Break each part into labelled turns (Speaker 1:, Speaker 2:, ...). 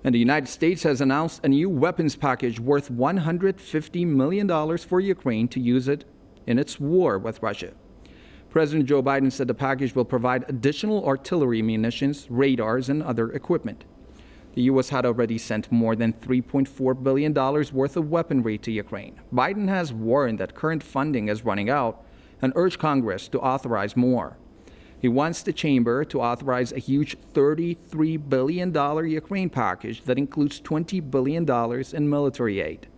Speaker 1: And the United States has announced a new weapons package worth $150 million for Ukraine to use it in its war with Russia. President Joe Biden said the package will provide additional artillery munitions, radars, and other equipment. The U.S. had already sent more than $3.4 billion worth of weaponry to Ukraine. Biden has warned that current funding is running out and urged Congress to authorize more. He wants the chamber to authorize a huge $33 billion Ukraine package that includes $20 billion in military aid.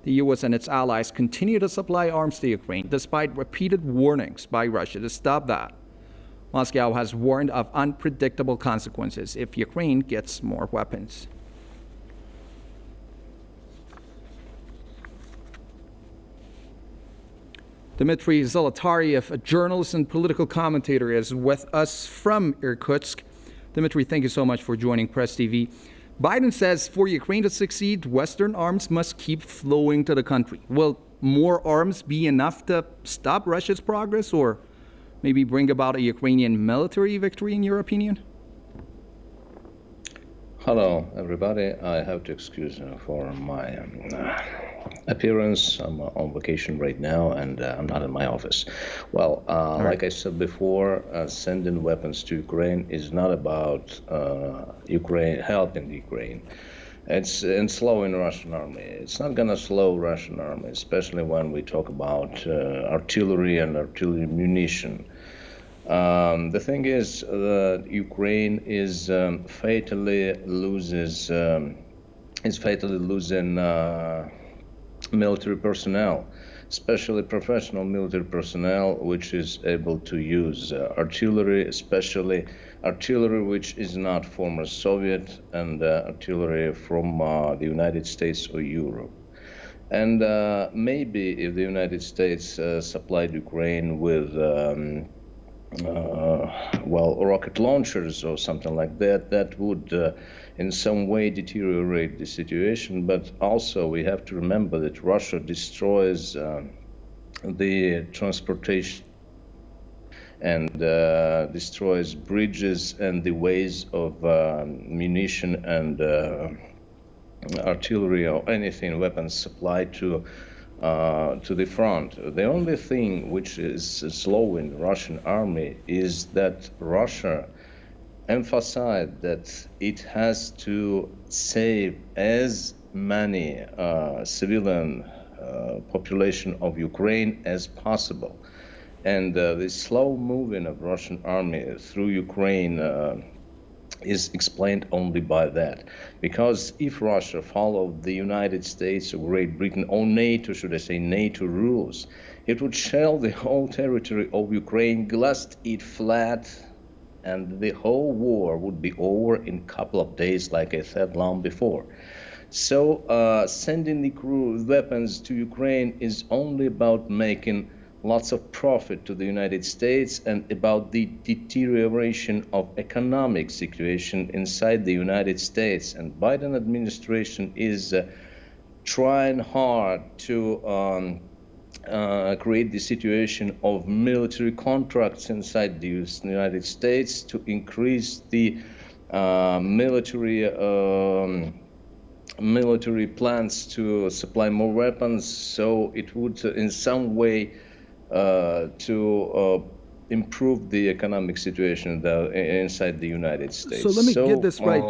Speaker 1: The U.S. and its allies continue to supply arms to Ukraine despite repeated warnings by Russia to stop that. Moscow has warned of unpredictable consequences if Ukraine gets more weapons. Dmitry Zolotaryev, a journalist and political commentator, is with us from Irkutsk. Dmitry, thank you so much for joining Press TV. Biden says for Ukraine to succeed, Western arms must keep flowing to the country. Will more arms be enough to stop Russia's progress or maybe bring about a Ukrainian military victory, in your opinion?
Speaker 2: Hello, everybody. I have to excuse for my appearance. I'm on vacation right now, and I'm not in my office. Well, like I said before, sending weapons to Ukraine is not about Ukraine helping Ukraine. It's in slowing Russian army. It's not going to slow Russian army, especially when we talk about artillery and artillery munition. The thing is that Ukraine is fatally losing military personnel, especially professional military personnel, which is able to use artillery, especially artillery which is not former Soviet and artillery from the United States or Europe. And maybe if the United States supplied Ukraine with rocket launchers or something like that, that would in some way deteriorate the situation. But also we have to remember that Russia destroys the transportation and destroys bridges and the ways of munition and artillery or anything, weapons supplied to the front. The only thing which is slowing the Russian army is that Russia emphasized that it has to save as many civilian population of Ukraine as possible. And the slow moving of Russian army through Ukraine is explained only by that. Because if Russia followed the United States or Great Britain, or NATO, should I say, NATO rules, it would shell the whole territory of Ukraine, blast it flat, and the whole war would be over in a couple of days, like I said long before. So sending the weapons to Ukraine is only about making lots of profit to the United States and about the deterioration of economic situation inside the United States. And Biden administration is trying hard to create the situation of military contracts inside the United States to increase the military plans to supply more weapons, so it would in some way to improve the economic situation inside the United States.
Speaker 1: So let me get this right.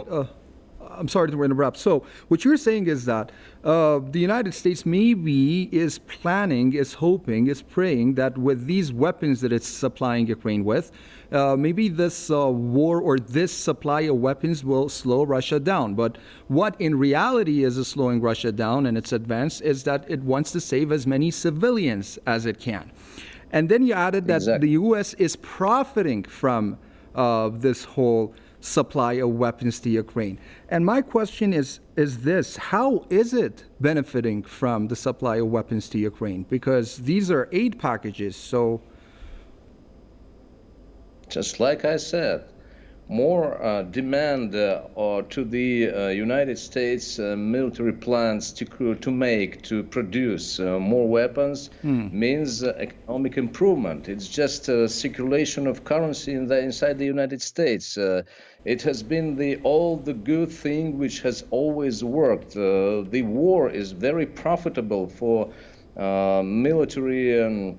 Speaker 1: I'm sorry to interrupt. So what you're saying is that the United States maybe is planning, is hoping, is praying that with these weapons that it's supplying Ukraine with, maybe this war or this supply of weapons will slow Russia down. But what in reality is slowing Russia down and its advance is that it wants to save as many civilians as it can. And then you added that the U.S. is profiting from this whole supply of weapons to Ukraine. And my question is this: how is it benefiting from the supply of weapons to Ukraine? Because these are aid packages, so...
Speaker 2: Just like I said, more demand or to the United States military plants to produce more weapons means economic improvement. It's just circulation of currency inside the United States. It has been the good thing which has always worked. The war is very profitable for military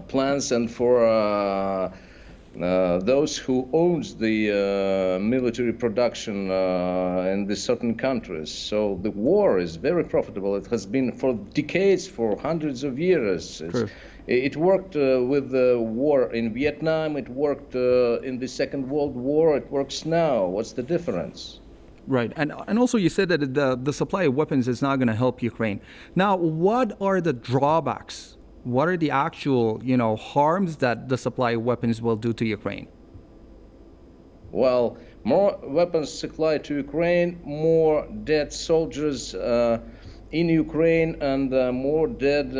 Speaker 2: plans and for those who owns the military production in the certain countries. So the war is very profitable. It has been for decades, for hundreds of years. It worked with the war in Vietnam. It worked in the Second World War. It works now. What's the difference?
Speaker 1: Right. And also you said that the supply of weapons is not going to help Ukraine. Now, what are the drawbacks? What are the actual, harms that the supply of weapons will do to Ukraine?
Speaker 2: Well, more weapons supplied to Ukraine, more dead soldiers in Ukraine, and more dead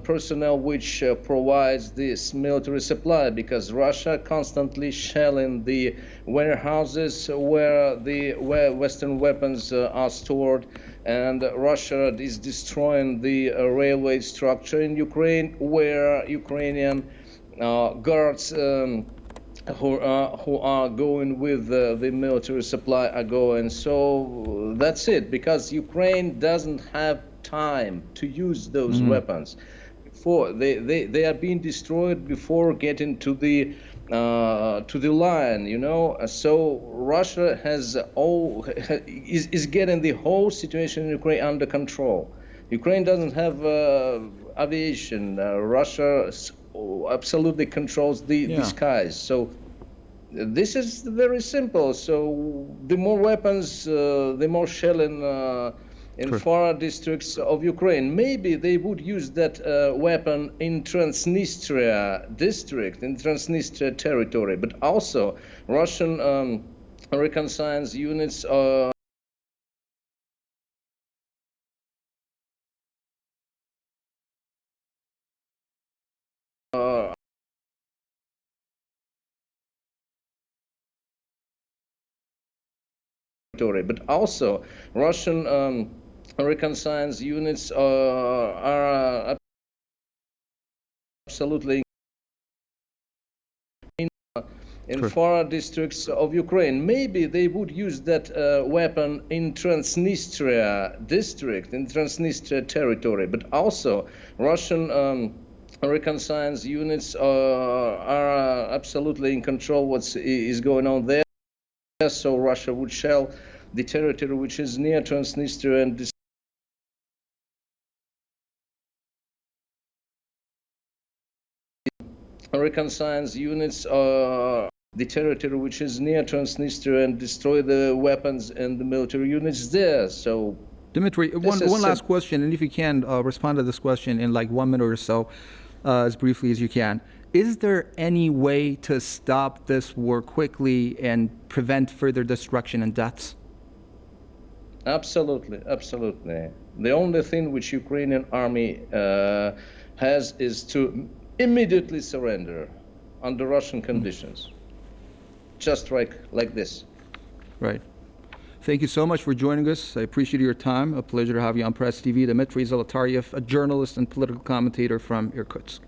Speaker 2: personnel which provides this military supply, because Russia constantly shelling the warehouses where Western weapons are stored, and Russia is destroying the railway structure in Ukraine where Ukrainian guards who are going with the military supply are going. So that's it, because Ukraine doesn't have time to use those weapons. Before they are being destroyed before getting to the line, So Russia is getting the whole situation in Ukraine under control. Ukraine doesn't have aviation. Russia absolutely controls the skies. So this is very simple. So the more weapons, the more shelling in far districts of Ukraine. Maybe they would use that weapon in Transnistria district, in Transnistria territory. But also Russian reconnaissance units but also Russian reconnaissance units are absolutely in far districts of Ukraine. Maybe they would use that weapon in Transnistria district, in Transnistria territory. But also Russian reconnaissance units are absolutely in control what is going on there. So Russia would shell the territory which is near Transnistria and reconnaissance units the territory which is near Transnistria and destroy the weapons and the military units there. So
Speaker 1: Dmitry, one last question, and if you can respond to this question in like 1 minute or so, as briefly as you can. Is there any way to stop this war quickly and prevent further destruction and deaths?
Speaker 2: Absolutely, absolutely. The only thing which Ukrainian army has is to immediately surrender under Russian conditions. Just like this.
Speaker 1: Right. Thank you so much for joining us. I appreciate your time. A pleasure to have you on Press TV. Dmitry Zolotaryov, a journalist and political commentator from Irkutsk.